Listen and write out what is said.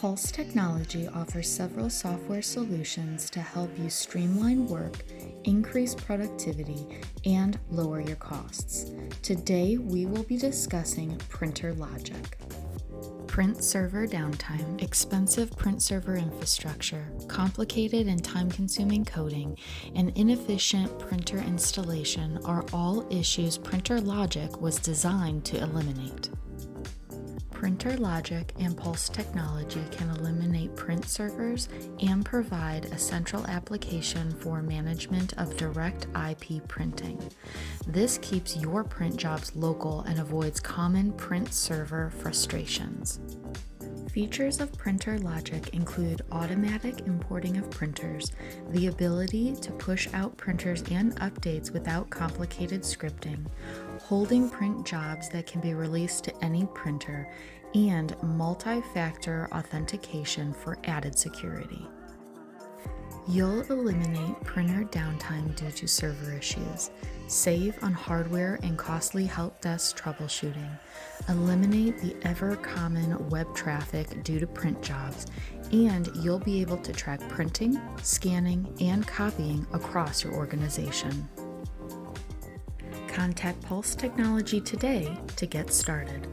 Pulse Technology offers several software solutions to help you streamline work, increase productivity, and lower your costs. Today, we will be discussing printer logic. Print server downtime, expensive print server infrastructure, complicated and time-consuming coding, and inefficient printer installation are all issues Printer Logic was designed to eliminate. Printer Logic and Pulse Technology can eliminate print servers and provide a central application for management of direct IP printing. This keeps your print jobs local and avoids common print server frustrations. Features of Printer Logic include automatic importing of printers, the ability to push out printers and updates without complicated scripting, holding print jobs that can be released to any printer, and multi-factor authentication for added security. You'll eliminate printer downtime due to server issues, save on hardware and costly help desk troubleshooting, eliminate the ever-common web traffic due to print jobs, and you'll be able to track printing, scanning, and copying across your organization. Contact Pulse Technology today to get started.